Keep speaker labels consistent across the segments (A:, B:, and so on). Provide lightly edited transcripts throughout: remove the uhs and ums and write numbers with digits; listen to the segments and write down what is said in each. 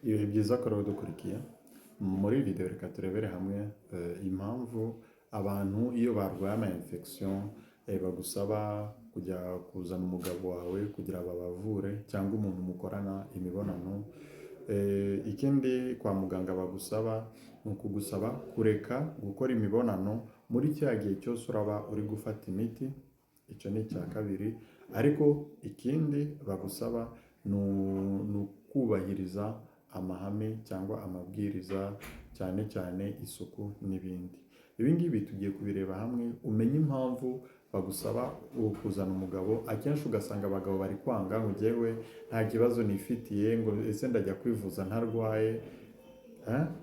A: Ibihe byiza ko rero dukurikiye muri iyi video reka turebere hamwe impamvu abantu iyo barwaye ama infection bagusaba kujya kuzana umugabo wawe kugira babavure cyangwa umuntu mukorana imibonano. Ikindi kwa muganga bagusaba ni ukugusaba kureka gukora imibonano muri cya gihe cyose uraba uri gufata imiti. Icyo ni icya kabiri, ariko ikindi bagusaba ni ukubahiriza amahame cyangwa amabwiriza, cyane cyane isuku n'ibindi. Ibi ngibi tugiye kubireba hamwe umenye impamvu bagusaba kuzana umugabo. Akenshi ugasanga abagabo bari kwanga ngo njyewe nta kibazo nifitiye, ngo ese ndajya kwivuza ntarwaye.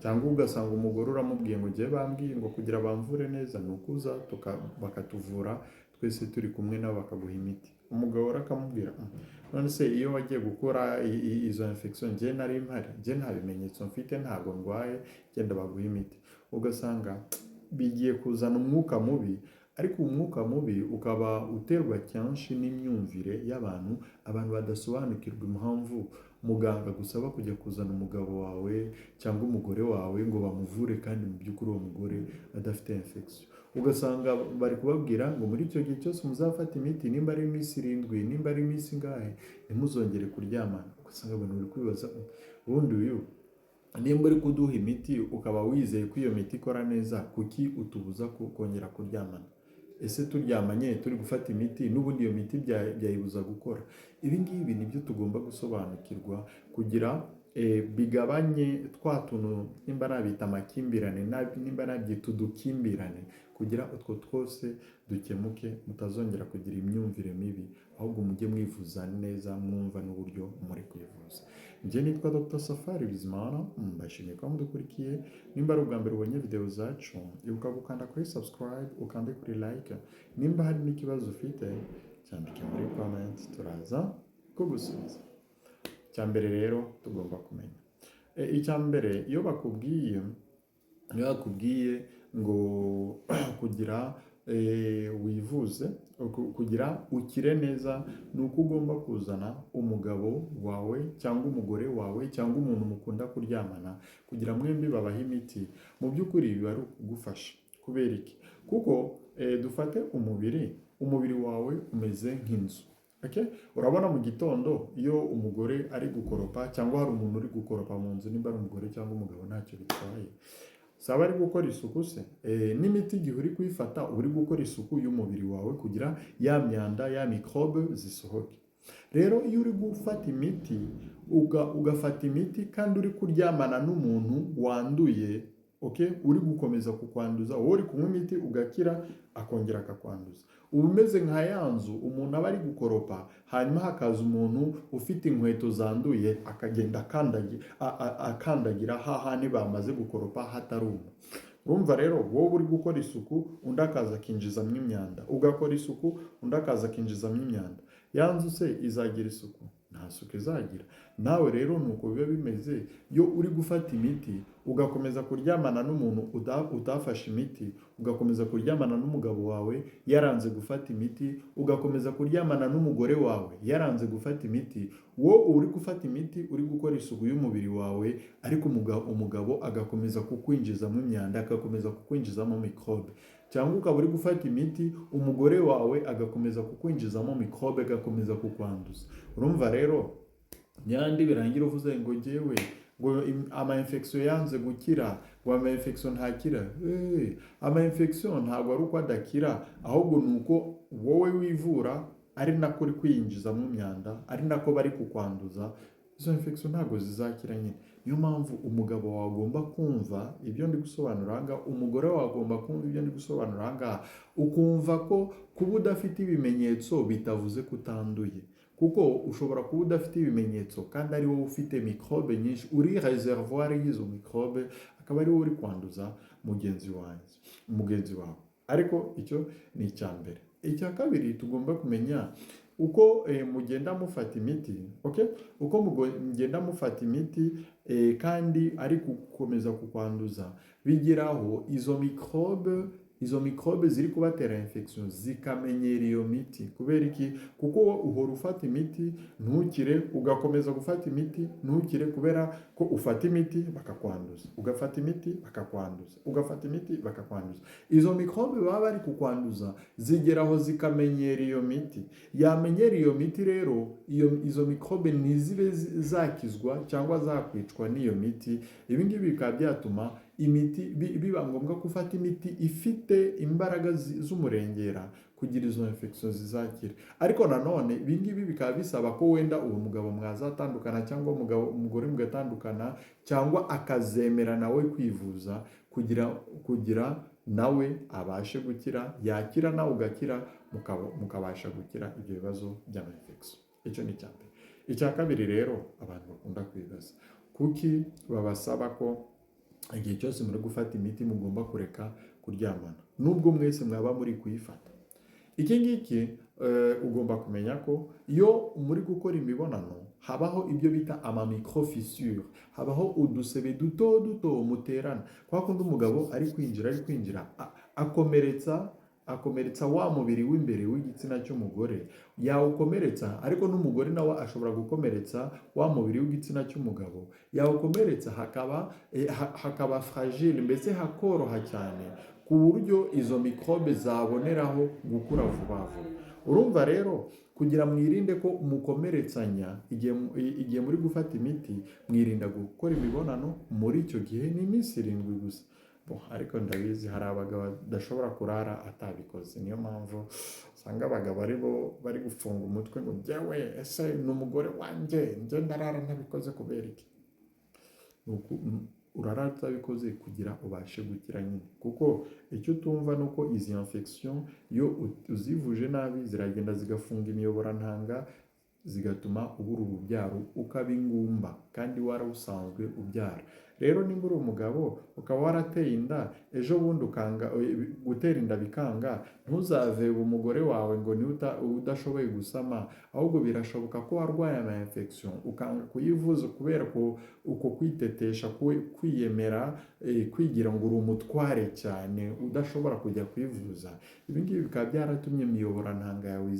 A: Cyangwa ugasanga umugore uramubwiye ngo njyewe bambwiye ngo kugira bamvure neza ni ukuza bakatuvura twese turi kumwe nabo bakaguha imiti. Umugabo akamubwira none se iyo wagiye gukora izo infection njye nari mpari, njye nta bimenyetso mfite, ntago ndwaye, genda baguha imiti. Ugasanga bigiye kuzana umwuka mubi, ariko umwuka mubi ukaba uterwa kenshi n'imyumvire y'abantu. Abantu badasobanukirwa impamvu muganga gusaba kujya kuzana umugabo wawe cyangwa umugore wawe ngo bamuvure kandi mu by'ukuri uwo mugore adafite infection. Ugasanga bari kubabwira ngo muri icyo gihe cyose muzafata imiti, nimba ari iminsi 7, nimba ari iminsi ingahe, ntimuzongere kuryamana. Ugasanga abantu bari kwibaza ubundi uyu nimba uri kuduha imiti ukaba wizeye ko iyo miti ikora neza, kuki utubuza kongera kuryamana? Ese turyamanye turi gufata imiti n'ubundi iyo miti byayibuza gukora? Ibi ngibi nibyo tugomba gusobanukirwa kugira bigabanye twa tuntu, nimba nabita amakimbirane, nimba nabyita udukimbirane, kugira utwo twose dukemuke, mutazongera kugira imyumvire mibi, ahubwo mujye mwivuza neza mwumva n'uburyo muri kwivuza. Njye nitwa Dr. Safari Bizimana, mbashimiye ko mudukurikiye. Nimba ari ubwa mbere ubonye video zacu, ibuka gukanda kuri subscribe, ukande kuri like. Nimba hari n'ikibazo ufite, cyandike muri comment, turaza kugusubiza. Icyambere rero tugomba kumenya, icyambere iyo bakubwiye ngo kugira wivuze, kugira ukire neza, ni uko ugomba kuzana umugabo wawe cyangwa umugore wawe cyangwa umuntu mukunda kuryamana kugira mwembi babahe imiti. Mu by'ukuri biba ari ukugufasha. Kubera iki? Kuko dufate umubiri wawe umeze nk'inzu. Urabona mu gitondo iyo umugore ari gukoropa cyangwa hari umuntu uri gukoropa mu nzu, nimba ari umugore cyangwa umugabo ntacyo bitwaye, saba ari gukora isuku se. N'imiti igihe uri kuyifata uri gukora isuku y'umubiri wawe kugira ya myanda, ya microbe zisohoke. Rero iyo uri gufata imiti ugafata imiti kandi uri kuryamana n'umuntu wanduye, uri gukomeza kukwanduza, wowe uri kunywa imiti ugakira akongera akakwanduza. Uba umeze nka ya nzu umuntu aba ari gukoropa, hanyuma hakaza umuntu ufite inkweto zanduye akagenda akandagira hahandi bamaze gukoropa hataruma. Urumva rero wowe uri gukora isuku, undi akaza akinjizamo imyanda, ugakora isuku, undi akaza akinjizamo imyanda. Ya nzu se izagira isuku? Nta suku izagira. Nawe rero nuko biba bimeze iyo uri gufata imiti ugakomeza kuryamana n'umuntu utafashe imiti, ugakomeza kuryamana n'umugabo wawe yaranze gufata imiti, ugakomeza kuryamana n'umugore wawe yaranze gufata imiti. Wowe uri gufata imiti uri gukora isuku y'umubiri wawe, ariko umugabo agakomeza kukwinjizamo imyanda, agakomeza kukwinjizamo microbe. Cyangwa ukaba uri gufata imiti, umugore wawe agakomeza kukwinjizamo microbe, agakomeza kukwanduza. Urumva rero nyandi birangira uvuze ngo njyewe ngo ama infection yanze gukira, ngo ama infection ntakira. Ama infection ntabwo ari uko adakira, ahubwo nuko wowe wivura ari nako uri kwinjizamo imyanda, ari nako bari kukwanduza. Izo infection ntabwo zizakira nyine. Niyo mpamvu umugabo wawe agomba kumva ibyo ndi gusobanura aha ngaha, umugore wawe agomba kumva ibyo ndi gusobanura aha ngaha, ukumva ko kuba udafite ibimenyetso bitavuze ko utanduye. Kuko ushobora kuba udafite ibimenyetso kandi ari wowe ufite microbe nyinshi, uri reservoir y'izo microbe, akaba ari wowe uri kwanduza mugenzi wawe. Ariko icyo ni icyambere. Icya kabiri tugomba kumenya uko mugenda mufata imiti, uko mugenda mufata imiti kandi ari gukomeza kukwanduza, bigeraho izo microbe izo mikorobe ziri kubatera infection zikamenyera iyo miti. Kubera iki? Kuko wowe uhora ufata imiti ntukire, ugakomeza gufata imiti ntukire, kubera ko ufata imiti bakakwanduza, ugafata imiti bakakwanduza, ugafata imiti bakakwanduza. Izo mikorobe baba bari kukwanduza zigeraho zikamenyera iyo miti. Yamenyera iyo miti rero, izo mikorobe ntizibe zakizwa cyangwa zakwicwa n'iyo miti. Ibi ngibi bikaba byatuma imiti biba ngombwa gufata imiti ifite imbaraga z'umurengera kugira izo infection zizakira. Ariko nanone ibi ngibi bikaba bisaba ko wenda uwo mugabo mwazatandukana cyangwa umugore mugatandukana, cyangwa akazemera nawe kwivuza kugira nawe abashe gukira, yakira nawe ugakira, mukabasha gukira ibyo bibazo by'ama-infection. Icyo ni icya mbere. Icya kabiri rero abantu bakunda kwibaza, kuki babasaba ko igihe cyose muri gufata imiti mugomba kureka kuryamana nubwo mwese mwaba muri kuyifata? Iki ngiki ugomba kumenya ko iyo muri gukora imibonano habaho ibyo bita amamicrofissure, habaho udusebe duto duto muterana. Kwa kundi umugabo ari kwinjira akomeretsa wa mubiri w'imbere w'igitsina cy'umugore, yawukomeretsa, ariko n'umugore nawe ashobora gukomeretsa wa mubiri w'igitsina cy'umugabo, yawukomeretsa hakaba fragile, mbese hakoroha cyane, ku buryo izo mikorobe zaboneraho gukura vuba vuba. Urumva rero, kugira mwirinde ko mukomeretsanya igihe muri gufata imiti, mwirinda gukora imibonano muri icyo gihe ni iminsi 7 gusa. Ariko ndabizi hari abagabo badashobora kurara atabikoze, niyo mpamvu usanga abagabo aribo bari gufunga umutwe ngo njyewe ese ni umugore wanjye njye ndarara ntabikoze kubera iki? Urara utabikoze kugira ubashe gukira nyine, kuko icyo utumva ni uko izi infection iyo uzivuje nabi ziragenda zigafunga imiyoborantanga, zigatuma ubura urubyaro ukaba ingumba kandi warawusanzwe ubyara. Rero nimba uri umugabo ukaba warateye inda, ejo bundi gutera inda bikanga, ntuzave umugore wawe ngo ni udashoboye gusama, ahubwo birashoboka ko warwaye ama infection ukanga kuyivuza kubera ko uko kwitetesha, kwiyemera, kwigira ngo uri umutware cyane udashobora kujya kwivuza. Ibi ngibi bikaba byaratumye imiyoborantanga yawe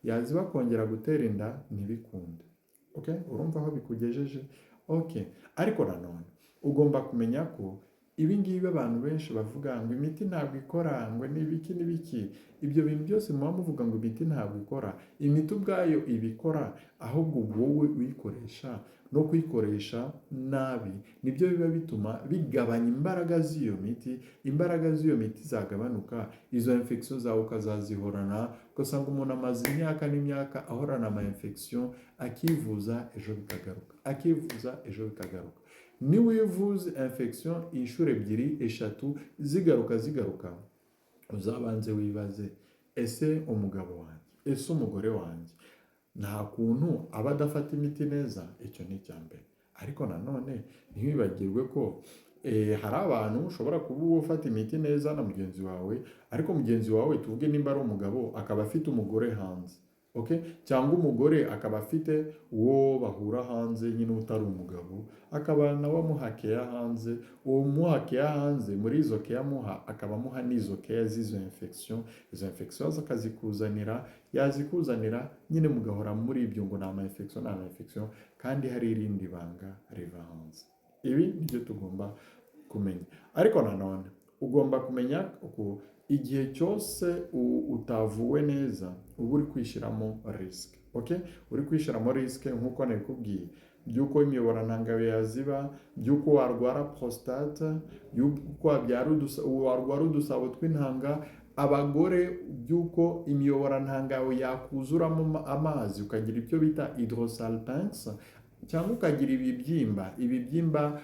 A: yaziba kongera gutera inda ntibikunde. Urumva aho bikugejeje? Ariko nanone ugomba kumenya ko ibi ngibi abantu benshi bavuga ngo imiti ntabwo ikora, ngo n'ibiki. Ibyo bintu byose muba muvuga ngo imiti ntabwo ikora. Imiti ubwayo ibikora, ahubwo wowe uyikoresha no kuyikoresha nabi nibyo biba bituma bigabanya imbaraga z'iyo miti zagabanuka, izo infection zawe ukazazihorana. Ugasanga umuntu amaze imyaka n'imyaka ahorana ama infection, akivuza ejo bikagaruka. Niwivuze infection inshuro 2-3 zigaruka, uzabanze wibaze, ese umugabo wanjye, ese umugore wanjye nta kuntu aba adafata imiti neza? Icyo ni icya mbere. Ariko nanone ntiwibagirwe ko hari abantu ushobora kuba ufata imiti neza na mugenzi wawe, ariko mugenzi wawe tuvuge nimba ari umugabo akaba afite umugore hanze, cyangwa umugore akaba afite uwo bahura hanze nyine utari umugabo, akaba nawe amuha keya hanze. Uwo muha keya hanze, muri izo keya amuha akaba amuha n'izo keya z'izo infection. Izo infection yazikuzanira nyine mugahora muri ibyo ngo ni ama infection, kandi hari irindi banga riva hanze. Ibi nibyo tugomba kumenya. Ariko nanone ugomba kumenya ko igihe cyose utavuwe neza uba uri kwishyiramo risk. Uri kwishyiramo risk nk'uko nabikubwiye, by'uko imiyoborantanga yawe yaziba, by'uko warwara prostate, by'uko warwara udusabo tw'intanga. Abagore, by'uko imiyoborantanga yawe yakuzuramo amazi ukagira ibyo bita hydrosalpinx, cyangwa ukagira ibibyimba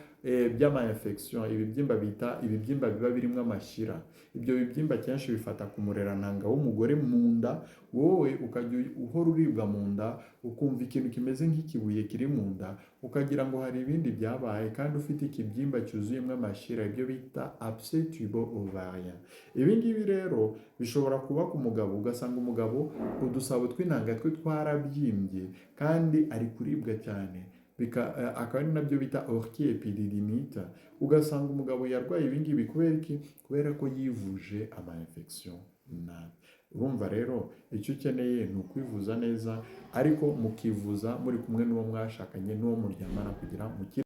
A: by'ama infection, ibibyimba biba birimo amashyira. Ibyo bibyimba kenshi bifata ku murerantanga w'umugore mu nda, wowe ukajya uhora uribwa mu nda, ukumva ikintu kimeze nk'ikibuye kiri mu nda, ukagira ngo hari ibindi byabaye, kandi ufite ikibyimba cyuzuyemo amashyira, ibyo bita abcès tubo-ovarien. Ibi ngibi rero bishobora kuba ku mugabo, ugasanga umugabo udusabo tw'intanga twe twarabyimbye kandi ari kuribwa cyane. akaba ari nabyo bita orchie epididymique, ugasanga umugabo yarwaye ibi ngibi kubera iki? Kubera ko yivuje ama infection nabi. Urumva rero icyo ukeneye ni ukwivuza neza, ariko mukivuza muri kumwe n'uwo mwashakanye n'uwo muryamana kugira mukire.